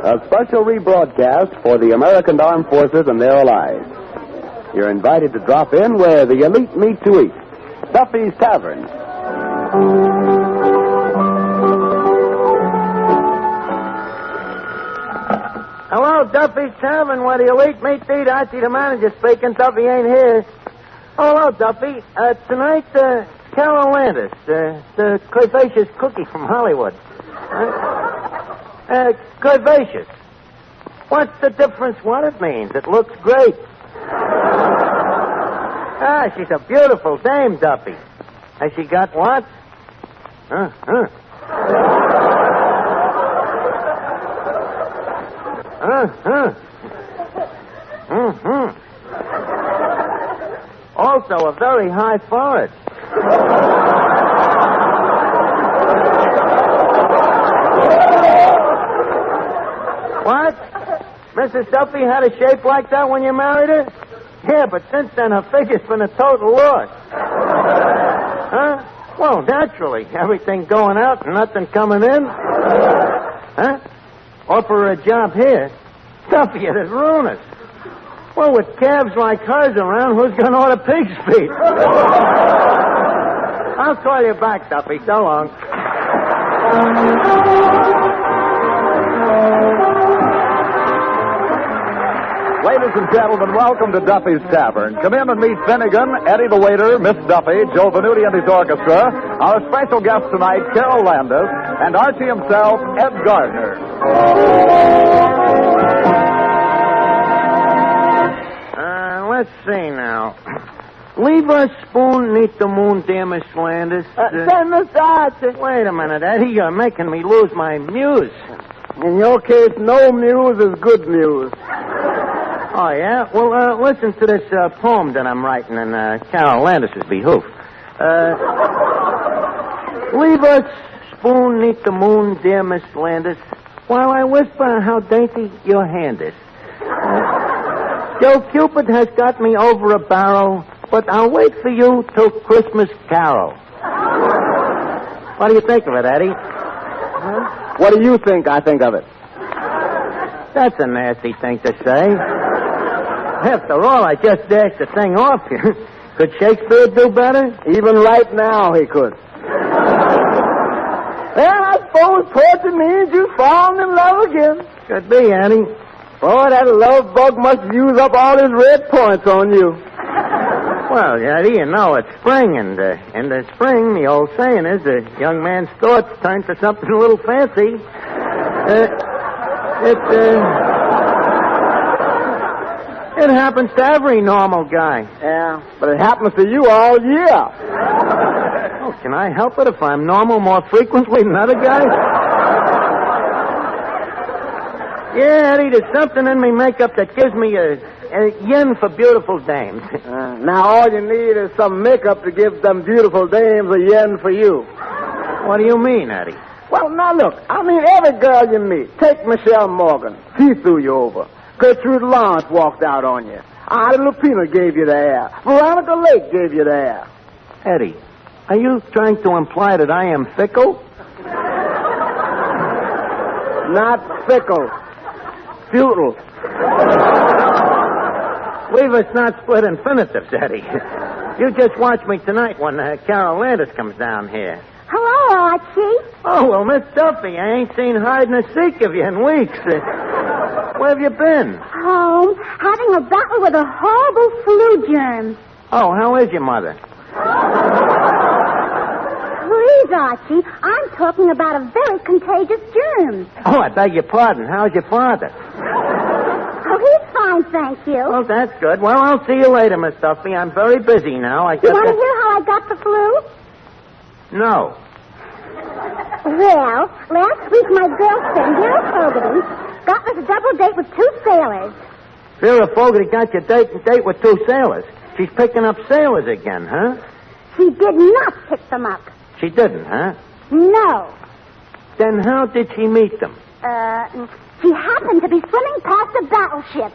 A special rebroadcast for the American Armed Forces and their allies. You're invited to drop in where the elite meet to eat. Duffy's Tavern. Hello, Duffy's Tavern, where the elite meet to eat. Archie, the manager, speaking. Duffy ain't here. Oh, hello, Duffy. Tonight, Carole Landis, the curvaceous cookie from Hollywood. Curvaceous. What's the difference? What it means? It looks great. She's a beautiful dame, Duffy. Has she got what? Also, a very high forehead. What? Mrs. Duffy had a shape like that when you married her? Yeah, but since then her figure's been a total loss. Huh? Well, naturally. Everything going out and nothing coming in. Huh? Offer her a job here. Duffy, it'd ruin us. Well, with calves like hers around, who's going to order pig's feet? I'll call you back, Duffy. So long. Ladies and gentlemen, welcome to Duffy's Tavern. Come in and meet Finnegan, Eddie the waiter, Miss Duffy, Joe Venuti and his orchestra, our special guest tonight, Carole Landis, and Archie himself, Ed Gardner. Let's see now. Leave a spoon neath the moon, dear Miss Landis. Say, Mr. Archie. Wait a minute, Eddie. You're making me lose my muse. In your case, no muse is good muse. Oh, yeah? Well, listen to this poem that I'm writing in Carole Landis' behoof. Leave a spoon neath the moon, dear Miss Landis, while I whisper how dainty your hand is. Joe Cupid has got me over a barrel, but I'll wait for you till Christmas Carol. What do you think of it, Eddie? Huh? What do you think I think of it? That's a nasty thing to say. After all, I just dashed the thing off you. Could Shakespeare do better? Even right now, he could. Well, I suppose poetry means you found in love again. Could be, Eddie. Boy, that love bug must use up all his red points on you. Well, Eddie, you know, it's spring, and in the spring, the old saying is, a young man's thoughts turn to something a little fancy. It happens to every normal guy. Yeah, but it happens to you all year. Oh, can I help it if I'm normal more frequently than other guys? Yeah, Eddie, there's something in me makeup that gives me a yen for beautiful dames. Now all you need is some makeup to give them beautiful dames a yen for you. What do you mean, Eddie? Well, now look, I mean every girl you meet. Take Michelle Morgan. She threw you over. Gertrude Lawrence walked out on you. Ida Lupino gave you the air. Veronica Lake gave you the air. Eddie, are you trying to imply that I am fickle? Not fickle. Futile. Leave us not split infinitives, Eddie. You just watch me tonight when Carole Landis comes down here. Hello, Archie. Oh, well, Miss Duffy, I ain't seen hide nor seek of you in weeks. Where have you been? Home, having a battle with a horrible flu germ. Oh, how is your mother? Please, Archie, I'm talking about a very contagious germ. Oh, I beg your pardon. How's your father? Oh, he's fine, thank you. Oh, that's good. Well, I'll see you later, Miss Duffy. I'm very busy now. You want to hear how I got the flu? No. Well, last week my girlfriend, Vera Fogarty, got us a double date with two sailors. Vera Fogarty got you a date with two sailors. She's picking up sailors again, huh? She did not pick them up. She didn't, huh? No. Then how did she meet them? She happened to be swimming past a battleship.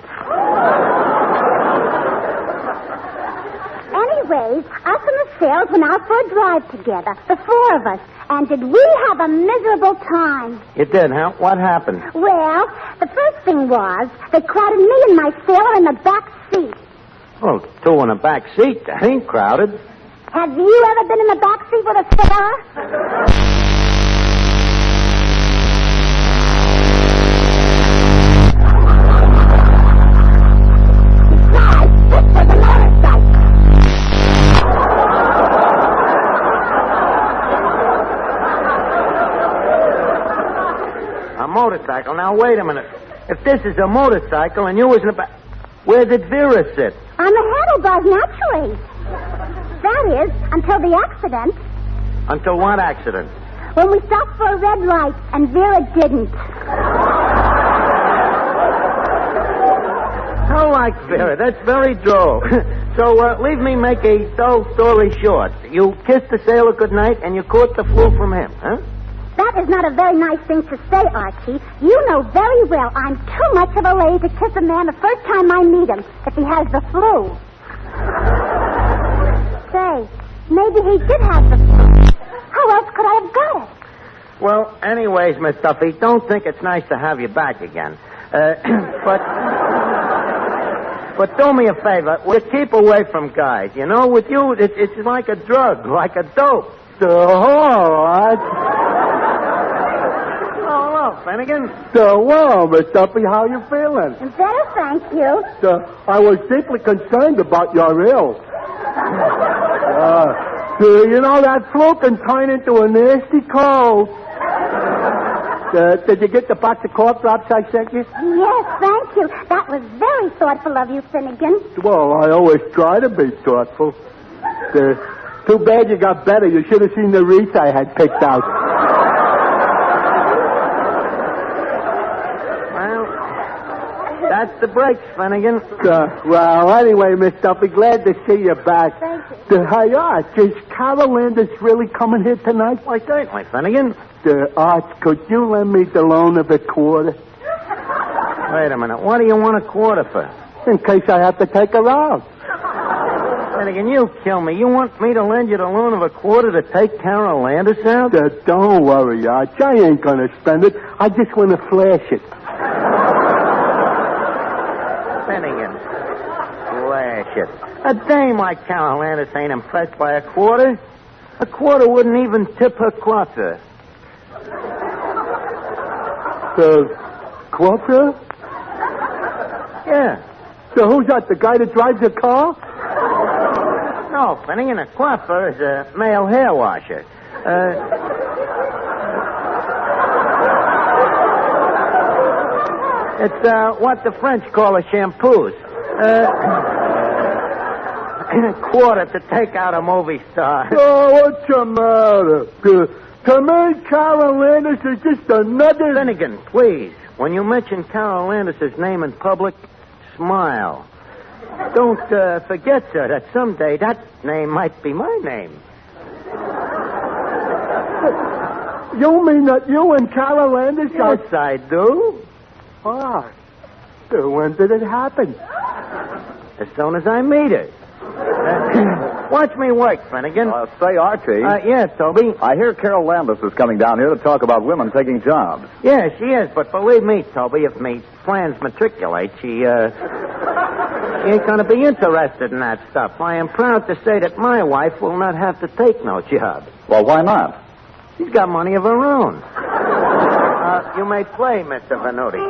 Anyways, us and the sales went out for a drive together, the four of us. And did we have a miserable time? You did, huh? What happened? Well, the first thing was they crowded me and my sailor in the back seat. Well, two in the back seat. That ain't crowded. Have you ever been in the back seat with a sailor? A motorcycle. Now, wait a minute. If this is a motorcycle and you was in the back... Where did Vera sit? On the handlebars, naturally. That is, until the accident. Until what accident? When we stopped for a red light and Vera didn't. I like Vera. That's very droll. So, leave me make a dull story short. You kissed the sailor goodnight and you caught the flu from him, huh? That is not a very nice thing to say, Archie. You know very well I'm too much of a lady to kiss a man the first time I meet him if he has the flu. Say, maybe he did have the flu. How else could I have got it? Well, anyways, Miss Duffy, don't think it's nice to have you back again. But do me a favor. We'll keep away from guys. You know, with you, it's like a drug, like a dope. Hello, Finnegan. Well, Miss Duffy, how you feeling? Better, thank you. I was deeply concerned about your ill. You know, that flu can turn into a nasty cold. Did you get the box of cough drops I sent you? Yes, thank you. That was very thoughtful of you, Finnegan. Well, I always try to be thoughtful. Too bad you got better. You should have seen the wreath I had picked out. Well, that's the breaks, Finnegan. Well, anyway, Miss Duffy, glad to see you back. Thank you. Hey, Arch, is Carole Landis really coming here tonight? Why, certainly, Finnegan. Arch, could you lend me the loan of a quarter? Wait a minute. What do you want a quarter for? In case I have to take her out. Finnegan, you kill me. You want me to lend you the loan of a quarter to take Carole Landis out? Don't worry, Arch. I ain't going to spend it. I just want to flash it. Finnegan, flash it. A dame like Carole Landis ain't impressed by a quarter. A quarter wouldn't even tip her coiffeur. Quarter? Yeah. So who's that, the guy that drives the car? No, Finnegan, a coiffeur is a male hair washer. It's what the French call a shampoos. A quarter to take out a movie star. Oh, what's the matter? To me, Carole Landis is just another... Finnegan, please. When you mention Carole Landis' name in public, smile. Don't forget, sir, that someday that name might be my name. You mean that you and Carole Landis are... Yes, I do. Ah. So when did it happen? As soon as I meet her. Watch me work, Finnegan. Say, Archie. Yeah, Toby. I hear Carole Landis is coming down here to talk about women taking jobs. Yeah, she is, but believe me, Toby, if me plans matriculate, she ain't going to be interested in that stuff. I am proud to say that my wife will not have to take no job. Well, why not? She's got money of her own. You may play, Mr. Venuti.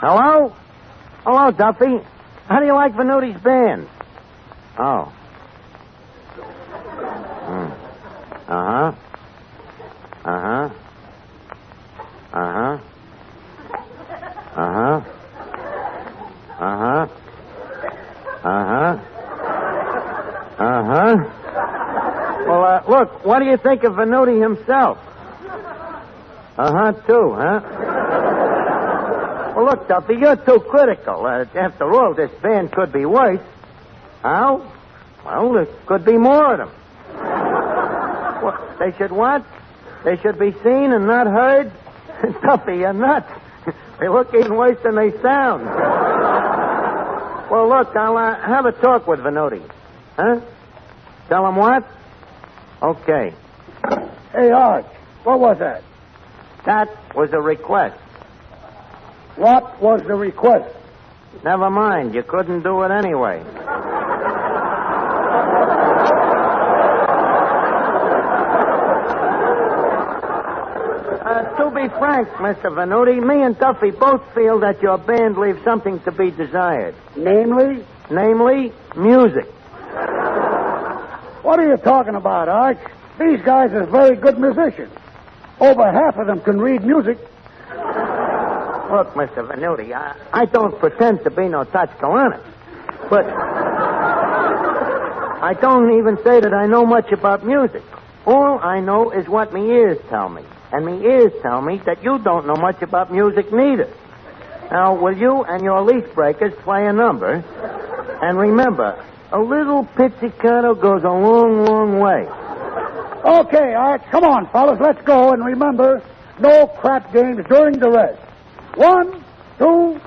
Hello? Hello, Duffy. How do you like Venuti's band? Oh. Uh-huh. Uh-huh. Uh-huh. Uh-huh. Uh-huh. Uh-huh. Uh-huh. Well, look, what do you think of Venuti himself? Uh-huh, too, huh? Well, look, Duffy, you're too critical. After all, this band could be worse. How? Well, there could be more of them. What, they should what? They should be seen and not heard? Duffy, you're nuts. They look even worse than they sound. Well, look, I'll have a talk with Venuti. Huh? Tell him what? Okay. Hey, Arch, what was that? That was a request. What was the request? Never mind. You couldn't do it anyway. To be frank, Mr. Venuti, me and Duffy both feel that your band leaves something to be desired. Namely? Namely, music. What are you talking about, Arch? These guys are very good musicians. Over half of them can read music. Look, Mr. Venuti, I don't pretend to be no Tachkalanis, but I don't even say that I know much about music. All I know is what me ears tell me. And me ears tell me that you don't know much about music neither. Now, will you and your leaf breakers play a number? And remember, a little pizzicato goes a long, long way. Okay, Arch, come on, fellas, let's go. And remember, no crap games during the rest. 1, 2...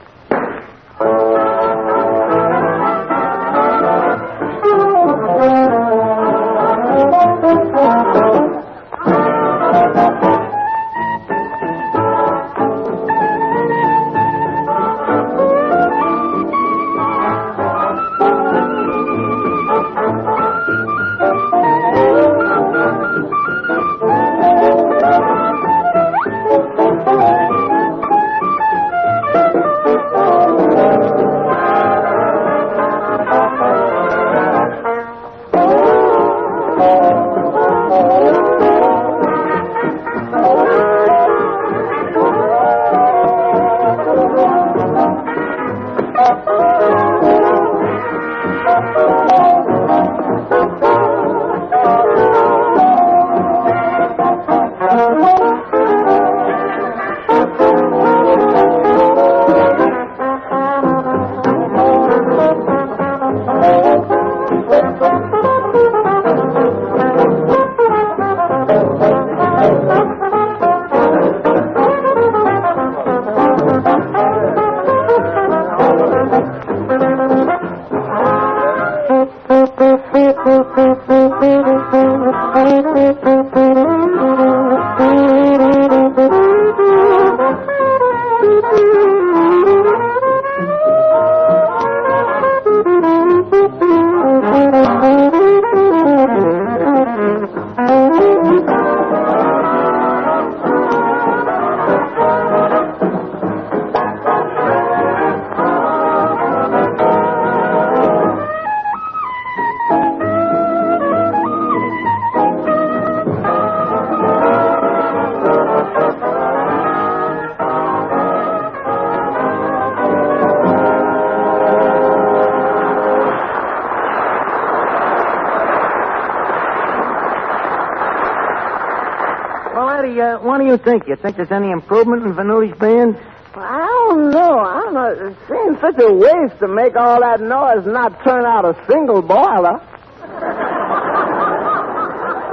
What do you think? You think there's any improvement in Venuti's band? I don't know. It seems such a waste to make all that noise and not turn out a single boiler.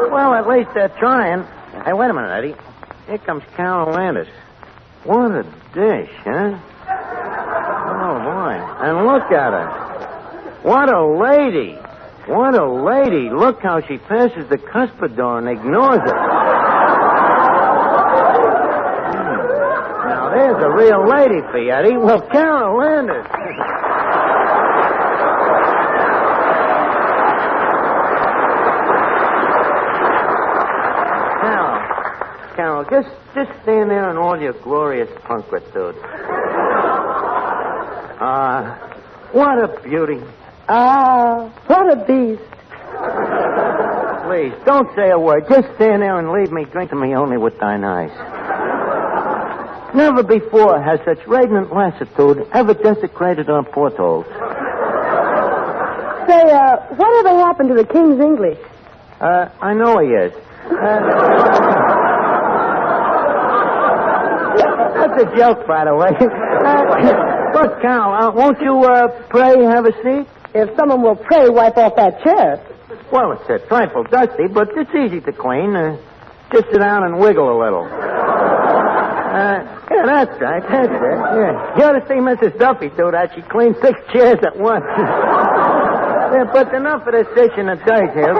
Well, at least they're trying. Hey, wait a minute, Eddie. Here comes Carole Landis. What a dish, huh? Oh, boy. And look at her. What a lady. What a lady. Look how she passes the cuspidor and ignores it. Now, there's a real lady for you, Eddie. Well, Carole Landis. Carole, just stand there in all your glorious punkritude. What a beauty. What a beast. Please, don't say a word. Just stand there and leave me drinking me only with thine eyes. Never before has such radiant lassitude ever desecrated our portholes. Say, whatever happened to the King's English? I know he is. That's a joke, by the way. Look, Carole, won't you, pray have a seat? If someone will pray, wipe off that chair. Well, it's a trifle dusty, but it's easy to clean. Just sit down and wiggle a little. Yeah, that's right. That's it. Yeah. You ought to see Mrs. Duffy do that. She cleans 6 chairs at once. Yeah, but enough of this dish and the dirt here.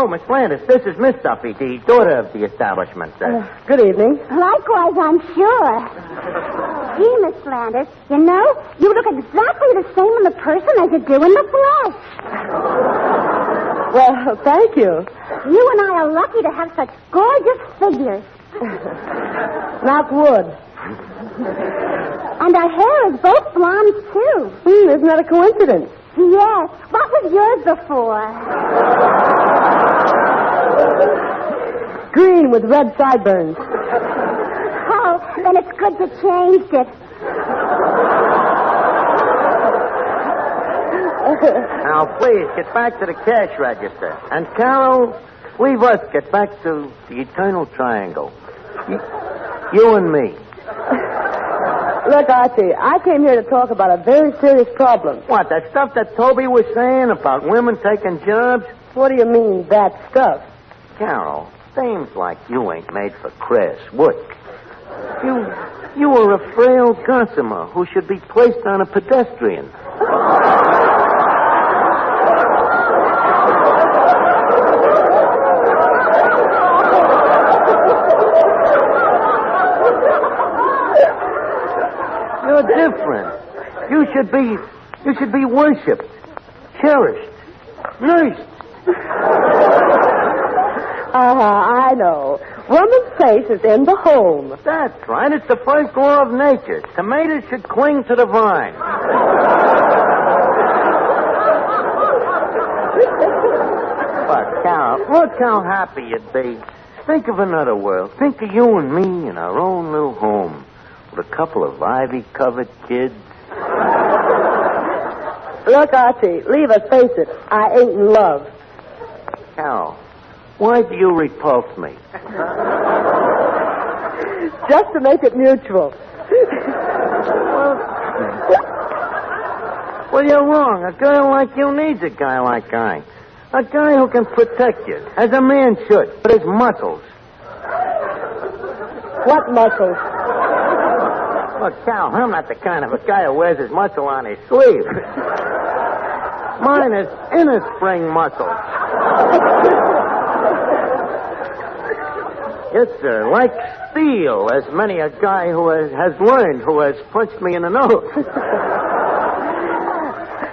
Miss Landis, this is Miss Duffy, the daughter of the establishment. Good evening. Likewise, I'm sure. Gee, Miss Landis, you know, you look exactly the same in the person as you do in the flesh. Well, thank you. You and I are lucky to have such gorgeous figures. Knock wood. And our hair is both blonde, too. Isn't that a coincidence? Yes. What was yours before? Green with red sideburns. Oh, then it's good you changed it. Now, please, get back to the cash register. And, Carole, leave us get back to the eternal triangle. You and me. Look, Archie, I came here to talk about a very serious problem. What, that stuff that Toby was saying about women taking jobs? What do you mean, that stuff? Carole, dames like you ain't made for crass work. You are a frail gossamer who should be placed on a pedestrian. You're different. You should be worshipped, cherished, nursed. I know. Woman's place is in the home. That's right. It's the first law of nature. Tomatoes should cling to the vine. But, Carole, look how happy you'd be. Think of another world. Think of you and me in our own little home with a couple of ivy-covered kids. Look, Archie, leave us face it. I ain't in love. Carole, why do you repulse me? Just to make it mutual. Well, you're wrong. A girl like you needs a guy like I. A guy who can protect you, as a man should, with his muscles. What muscles? Look, Carole, I'm not the kind of a guy who wears his muscle on his sleeve. Mine is inner spring muscles. It's like steel, as many a guy who has learned, who has punched me in the nose.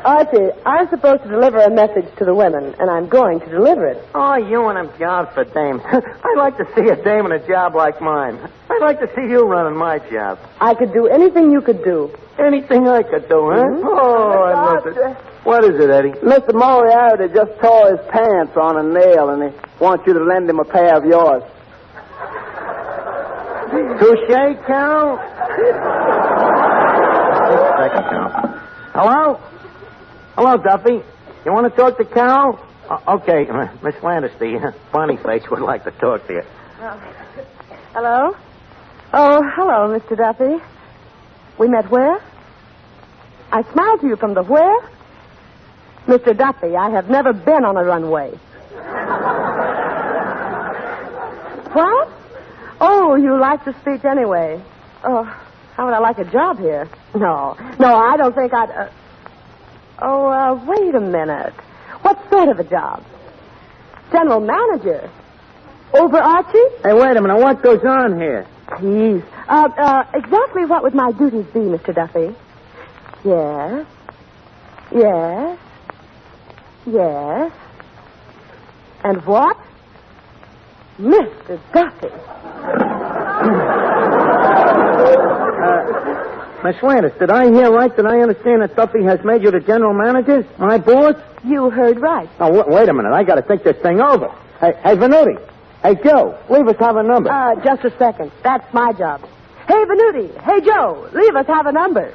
Archie, I'm supposed to deliver a message to the women, and I'm going to deliver it. Oh, you and them jobs for dames. I'd like to see a dame in a job like mine. I'd like to see you running my job. I could do anything you could do. Anything I could do, huh? Mm-hmm. Oh, I love it. What is it, Eddie? Mr. Moriarty just tore his pants on a nail, and he wants you to lend him a pair of yours. Touche, Carole? Just a second, Carole. Hello? Hello, Duffy. You want to talk to Carole? Okay, Miss Landis, the Bonnie face would like to talk to you. Hello? Oh, hello, Mr. Duffy. We met where? I smiled to you from the where? Mr. Duffy, I have never been on a runway. What? Oh, you like the speech anyway. Oh, how would I like a job here? No, I don't think I'd... wait a minute. What sort of a job? General manager. Over Archie? Hey, wait a minute. What goes on here? Please. Exactly what would my duties be, Mr. Duffy? Yes. Yes. Yes. And what? Mr. Duffy. Miss Landis, did I hear right? Did I understand that Duffy has made you the general manager? My boss? You heard right. Oh, wait a minute. I got to think this thing over. Hey, Venuti. Hey, Joe, leave us have a number. Just a second. That's my job. Hey, Venuti. Hey, Joe. Leave us have a number.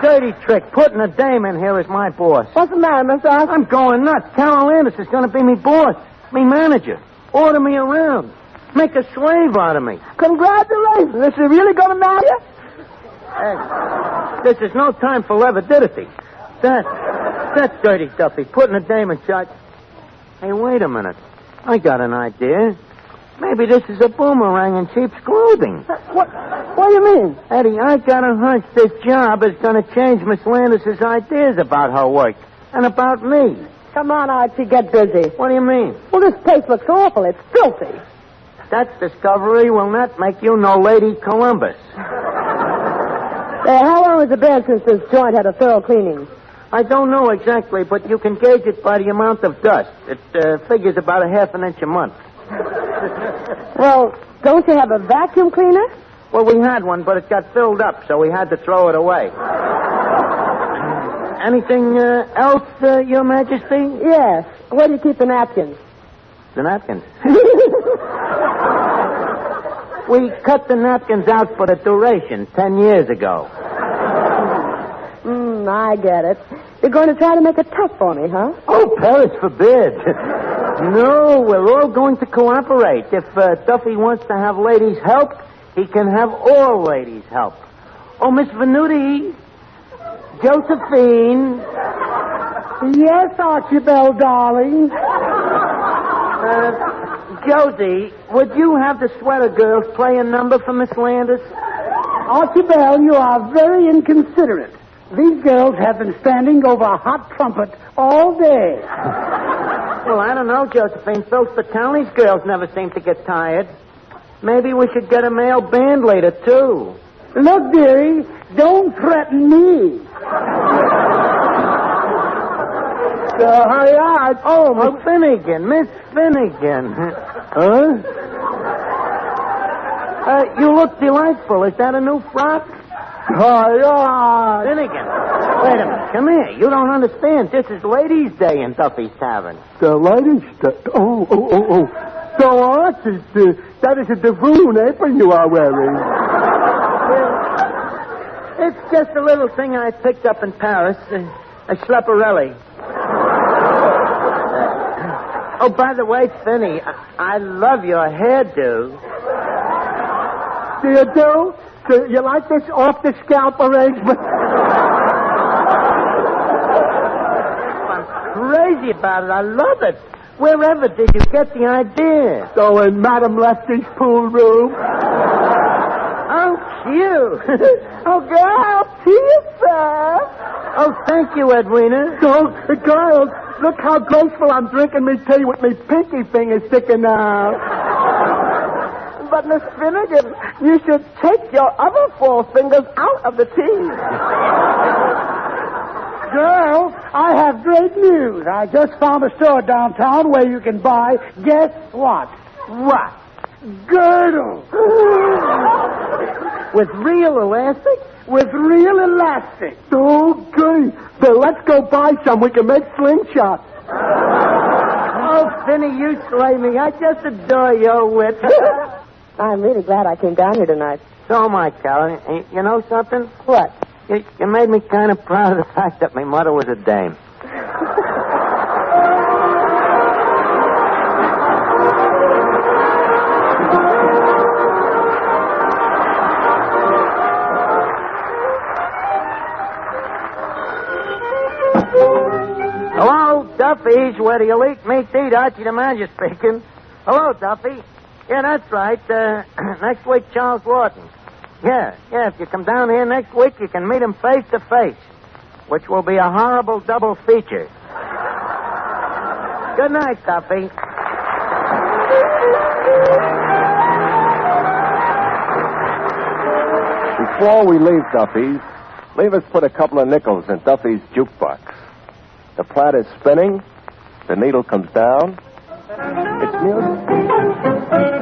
Dirty trick. Putting a dame in here as my boss. What's the matter, Mr. Archie? I'm going nuts. Carole Landis is going to be me boss, me manager. Order me around. Make a slave out of me. Congratulations. Is she really going to marry you? Hey, this is no time for levity. That's dirty Duffy. Putting a dame in charge. Hey, wait a minute. I got an idea. Maybe this is a boomerang in sheep's clothing. What do you mean? Eddie, I got a hunch this job is going to change Miss Landis' ideas about her work and about me. Come on, Archie, get busy. What do you mean? Well, this place looks awful. It's filthy. That discovery will not make you no Lady Columbus. How long has it been since this joint had a thorough cleaning? I don't know exactly, but you can gauge it by the amount of dust. It figures about a half an inch a month. Well, don't you have a vacuum cleaner? Well, we had one, but it got filled up, so we had to throw it away. Anything else, Your Majesty? Yes. Where do you keep the napkins? The napkins? We cut the napkins out for the duration 10 years ago. I get it. You're going to try to make it tough for me, huh? Oh, Paris forbid. No, we're all going to cooperate. If Duffy wants to have ladies' help, he can have all ladies' help. Oh, Miss Venuti, Josephine. Yes, Archibald, darling. Josie, would you have the sweater girls play a number for Miss Landis? Archibald, you are very inconsiderate. These girls have been standing over a hot trumpet all day. Well, I don't know, Josephine. Phil Spitali's girls never seem to get tired. Maybe we should get a male band leader, too. Look, dearie, don't threaten me. Hurry on. Oh, Miss Finnegan. Miss Finnegan. Huh? You look delightful. Is that a new frock? Hurry on. Finnegan. Wait a minute. Come here. You don't understand. This is Ladies' Day in Duffy's Tavern. The ladies' Oh. So, Archie, that is a Tavern apron you are wearing. It's just a little thing I picked up in Paris. A schlepperelli. Oh, by the way, Finny, I love your hairdo. Do you do? Do you like this off-the-scalp arrangement? I'm crazy about it. I love it. Wherever did you get the idea? So in Madame Lefty's pool room. Oh, cute. Oh, girl, cheers, sir. Oh, thank you, Edwina. Oh, girls, look how graceful I'm drinking me tea with me pinky finger sticking out. But, Miss Finnegan, you should take your other 4 fingers out of the tea. Girl, I have great news. I just found a store downtown where you can buy, guess what? What? Girdle. With real elastic? With real elastic. Oh, good. Then let's go buy some. We can make slingshots. Oh, Finny, you slay me. I just adore your wit. I'm really glad I came down here tonight. So am I, Carol. You know something? What? You made me kind of proud of the fact that my mother was a dame. Duffy's, where the elite meet to eat. Archie the manager speaking. Hello, Duffy. Yeah, that's right. Next week, Charles Lawton. Yeah, if you come down here next week, you can meet him face to face, which will be a horrible double feature. Good night, Duffy. Before we leave Duffy's, leave us put a couple of nickels in Duffy's jukebox. The plat is spinning. The needle comes down. It's music.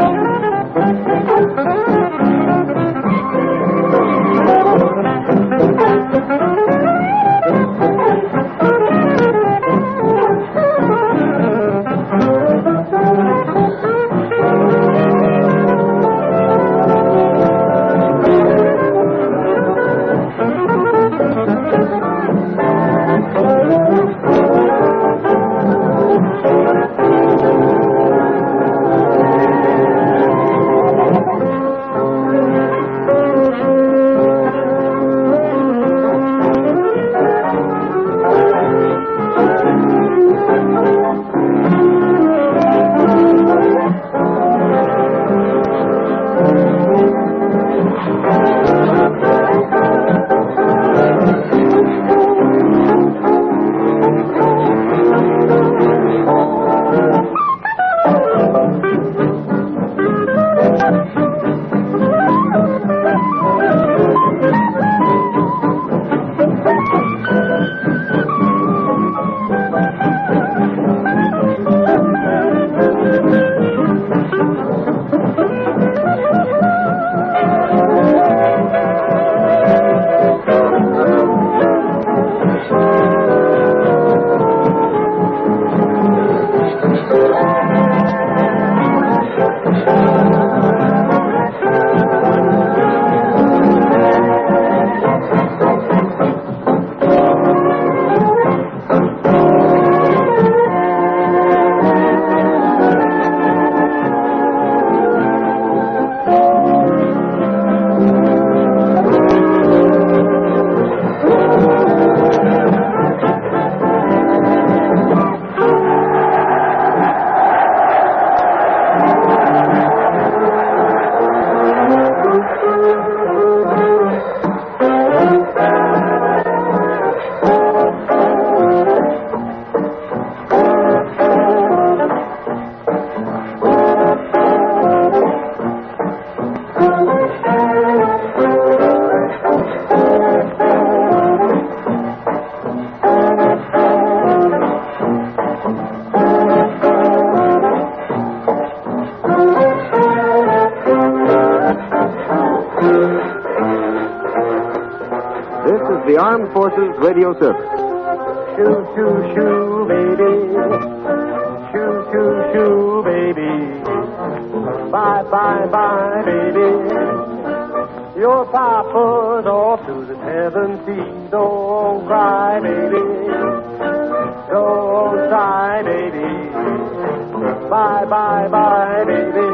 The Armed Forces Radio Service. Shoo, shoo, shoo, baby. Shoo, shoo, shoo, baby. Bye, bye, bye, baby. Your papa's off to the Tavern sea. Don't cry, baby. Don't sigh, baby. Bye, bye, bye, baby.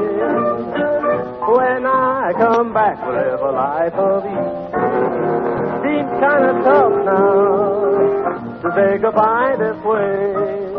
When I come back, we'll live a life of ease. Seems kind of tough now to say goodbye this way.